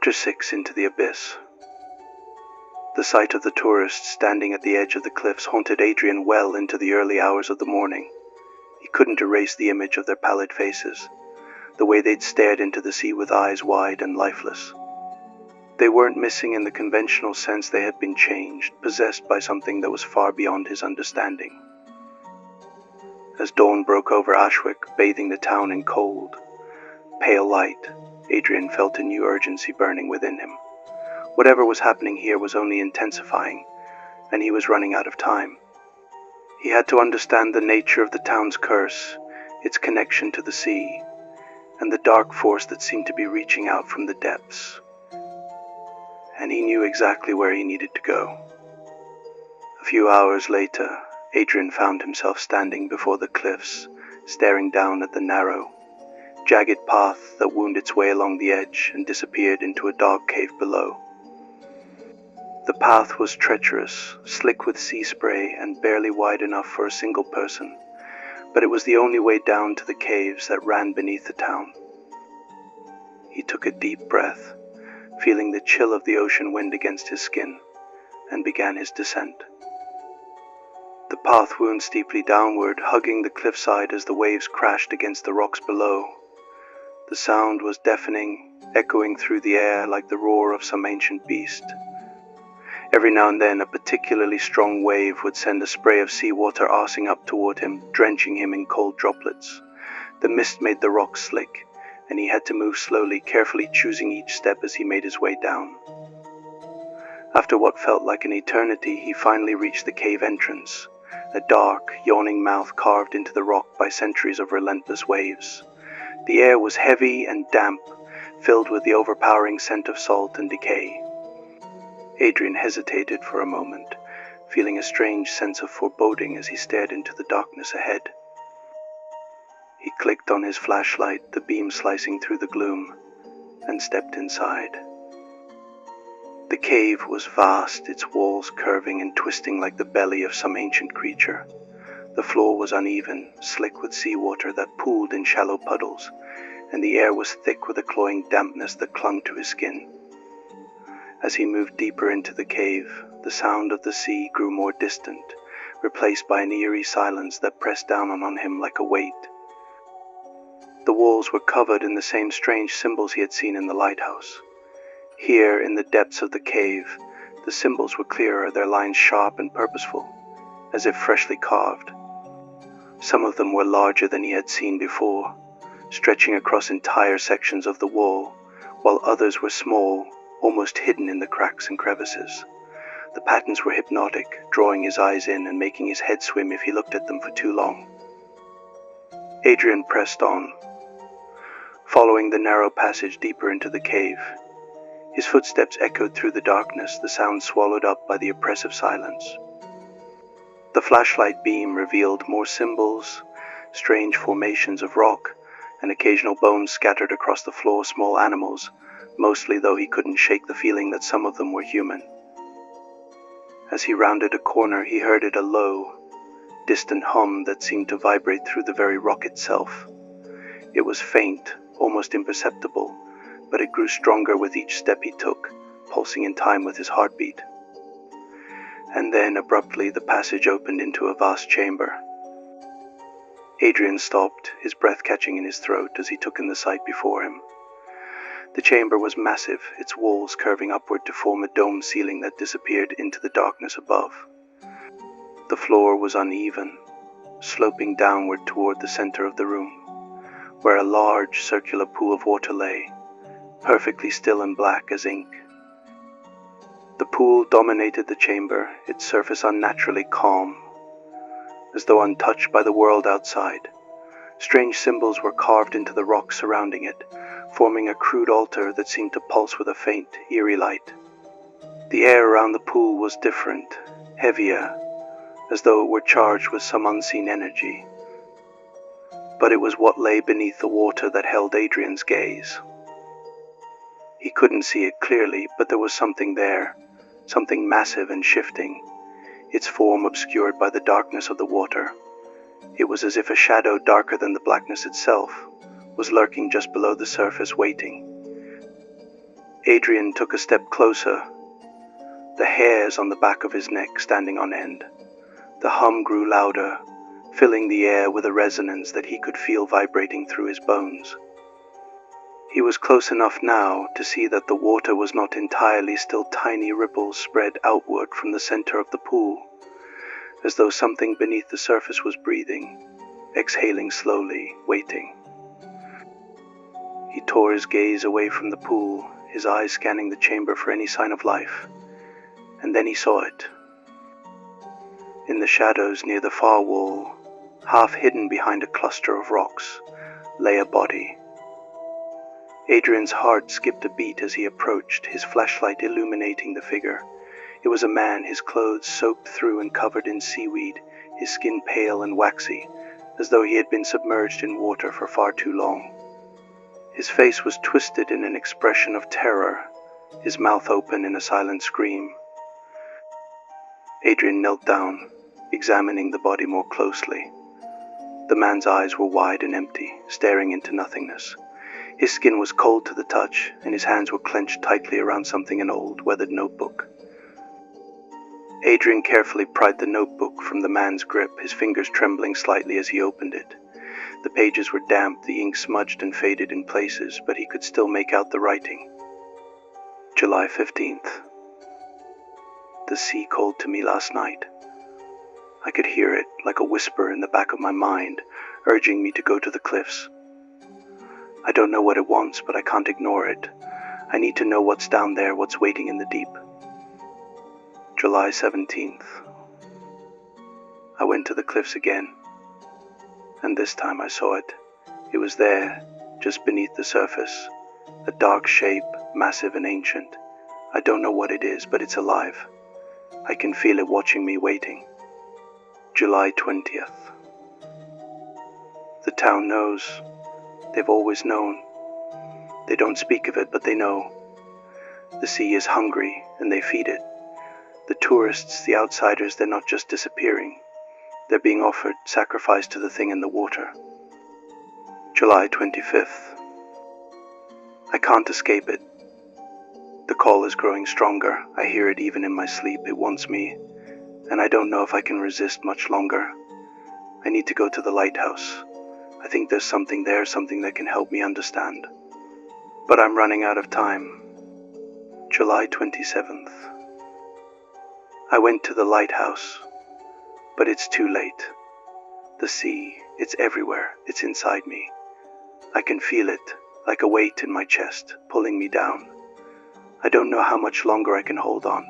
Chapter 6. Into the Abyss. The sight of the tourists standing at the edge of the cliffs haunted Adrian well into the early hours of the morning. He couldn't erase the image of their pallid faces, the way they'd stared into the sea with eyes wide and lifeless. They weren't missing in the conventional sense, they had been changed, possessed by something that was far beyond his understanding. As dawn broke over Ashwick, bathing the town in cold, pale light, Adrian felt a new urgency burning within him. Whatever was happening here was only intensifying, and he was running out of time. He had to understand the nature of the town's curse, its connection to the sea, and the dark force that seemed to be reaching out from the depths. And he knew exactly where he needed to go. A few hours later, Adrian found himself standing before the cliffs, staring down at the narrow, jagged path that wound its way along the edge and disappeared into a dark cave below. The path was treacherous, slick with sea spray and barely wide enough for a single person, but it was the only way down to the caves that ran beneath the town. He took a deep breath, feeling the chill of the ocean wind against his skin, and began his descent. The path wound steeply downward, hugging the cliffside as the waves crashed against the rocks below. The sound was deafening, echoing through the air like the roar of some ancient beast. Every now and then a particularly strong wave would send a spray of seawater arsing up toward him, drenching him in cold droplets. The mist made the rocks slick, and he had to move slowly, carefully choosing each step as he made his way down. After what felt like an eternity, he finally reached the cave entrance, a dark, yawning mouth carved into the rock by centuries of relentless waves. The air was heavy and damp, filled with the overpowering scent of salt and decay. Adrian hesitated for a moment, feeling a strange sense of foreboding as he stared into the darkness ahead. He clicked on his flashlight, the beam slicing through the gloom, and stepped inside. The cave was vast, its walls curving and twisting like the belly of some ancient creature. The floor was uneven, slick with seawater that pooled in shallow puddles, and the air was thick with a cloying dampness that clung to his skin. As he moved deeper into the cave, the sound of the sea grew more distant, replaced by an eerie silence that pressed down on him like a weight. The walls were covered in the same strange symbols he had seen in the lighthouse. Here, in the depths of the cave, the symbols were clearer, their lines sharp and purposeful, as if freshly carved. Some of them were larger than he had seen before, stretching across entire sections of the wall, while others were small, almost hidden in the cracks and crevices. The patterns were hypnotic, drawing his eyes in and making his head swim if he looked at them for too long. Adrian pressed on, following the narrow passage deeper into the cave. His footsteps echoed through the darkness, the sound swallowed up by the oppressive silence. The flashlight beam revealed more symbols, strange formations of rock, and occasional bones scattered across the floor, small animals, mostly though he couldn't shake the feeling that some of them were human. As he rounded a corner, he heard a low, distant hum that seemed to vibrate through the very rock itself. It was faint, almost imperceptible, but it grew stronger with each step he took, pulsing in time with his heartbeat. And then, abruptly, the passage opened into a vast chamber. Adrian stopped, his breath catching in his throat as he took in the sight before him. The chamber was massive, its walls curving upward to form a dome ceiling that disappeared into the darkness above. The floor was uneven, sloping downward toward the center of the room, where a large circular pool of water lay, perfectly still and black as ink. The pool dominated the chamber, its surface unnaturally calm, as though untouched by the world outside. Strange symbols were carved into the rock surrounding it, forming a crude altar that seemed to pulse with a faint, eerie light. The air around the pool was different, heavier, as though it were charged with some unseen energy. But it was what lay beneath the water that held Adrian's gaze. He couldn't see it clearly, but there was something there, something massive and shifting, its form obscured by the darkness of the water. It was as if a shadow darker than the blackness itself was lurking just below the surface, waiting. Adrian took a step closer, the hairs on the back of his neck standing on end. The hum grew louder, filling the air with a resonance that he could feel vibrating through his bones. He was close enough now to see that the water was not entirely still. Tiny ripples spread outward from the center of the pool, as though something beneath the surface was breathing, exhaling slowly, waiting. He tore his gaze away from the pool, his eyes scanning the chamber for any sign of life. And then he saw it. In the shadows near the far wall, half hidden behind a cluster of rocks, lay a body. Adrian's heart skipped a beat as he approached, his flashlight illuminating the figure. It was a man, his clothes soaked through and covered in seaweed, his skin pale and waxy, as though he had been submerged in water for far too long. His face was twisted in an expression of terror, his mouth open in a silent scream. Adrian knelt down, examining the body more closely. The man's eyes were wide and empty, staring into nothingness. His skin was cold to the touch, and his hands were clenched tightly around something, an old, weathered notebook. Adrian carefully pried the notebook from the man's grip, his fingers trembling slightly as he opened it. The pages were damp, the ink smudged and faded in places, but he could still make out the writing. July 15th. The sea called to me last night. I could hear it, like a whisper in the back of my mind, urging me to go to the cliffs. I don't know what it wants, but I can't ignore it. I need to know what's down there, what's waiting in the deep. July 17th. I went to the cliffs again, and this time I saw it. It was there, just beneath the surface, a dark shape, massive and ancient. I don't know what it is, but it's alive. I can feel it watching me, waiting. July 20th. The town knows. They've always known. They don't speak of it, but they know. The sea is hungry, and they feed it. The tourists, the outsiders, they're not just disappearing. They're being offered sacrifice to the thing in the water. July 25th. I can't escape it. The call is growing stronger. I hear it even in my sleep. It wants me, and I don't know if I can resist much longer. I need to go to the lighthouse. I think there's something there, something that can help me understand. But I'm running out of time. July 27th. I went to the lighthouse, but it's too late. The sea, it's everywhere, it's inside me. I can feel it, like a weight in my chest, pulling me down. I don't know how much longer I can hold on.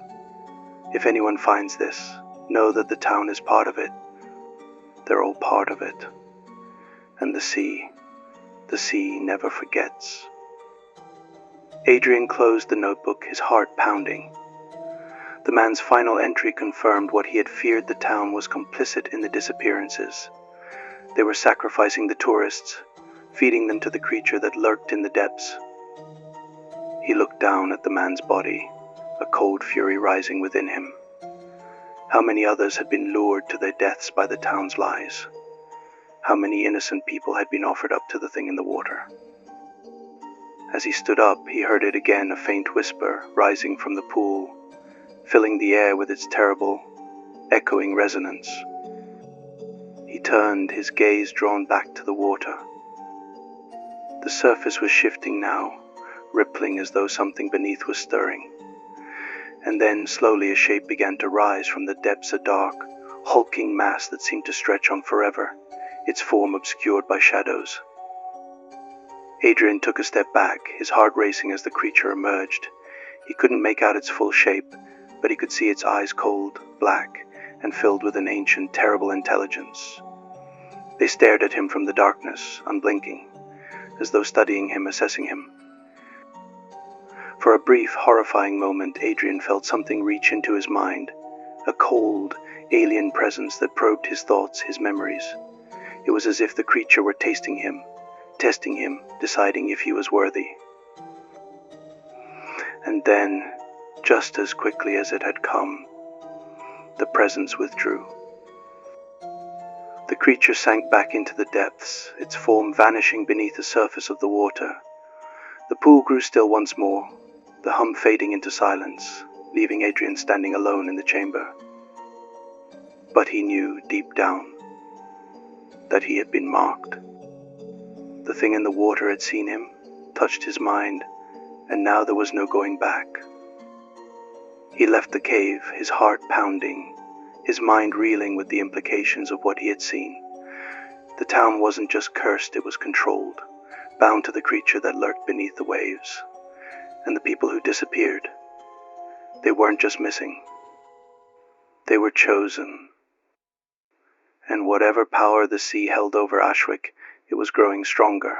If anyone finds this, know that the town is part of it. They're all part of it. And the sea never forgets. Adrian closed the notebook, his heart pounding. The man's final entry confirmed what he had feared. The town was complicit in the disappearances. They were sacrificing the tourists, feeding them to the creature that lurked in the depths. He looked down at the man's body, a cold fury rising within him. How many others had been lured to their deaths by the town's lies? How many innocent people had been offered up to the thing in the water? As he stood up, he heard it again, a faint whisper rising from the pool, filling the air with its terrible, echoing resonance. He turned, his gaze drawn back to the water. The surface was shifting now, rippling as though something beneath was stirring. And then, slowly, a shape began to rise from the depths, a dark, hulking mass that seemed to stretch on forever, its form obscured by shadows. Adrian took a step back, his heart racing as the creature emerged. He couldn't make out its full shape, but he could see its eyes cold, black, and filled with an ancient, terrible intelligence. They stared at him from the darkness, unblinking, as though studying him, assessing him. For a brief, horrifying moment, Adrian felt something reach into his mind, a cold, alien presence that probed his thoughts, his memories. It was as if the creature were tasting him, testing him, deciding if he was worthy. And then, just as quickly as it had come, the presence withdrew. The creature sank back into the depths, its form vanishing beneath the surface of the water. The pool grew still once more, the hum fading into silence, leaving Adrian standing alone in the chamber. But he knew, deep down, that he had been marked. The thing in the water had seen him, touched his mind, and now there was no going back. He left the cave, his heart pounding, his mind reeling with the implications of what he had seen. The town wasn't just cursed, it was controlled, bound to the creature that lurked beneath the waves. And the people who disappeared, they weren't just missing. They were chosen. And whatever power the sea held over Ashwick, it was growing stronger.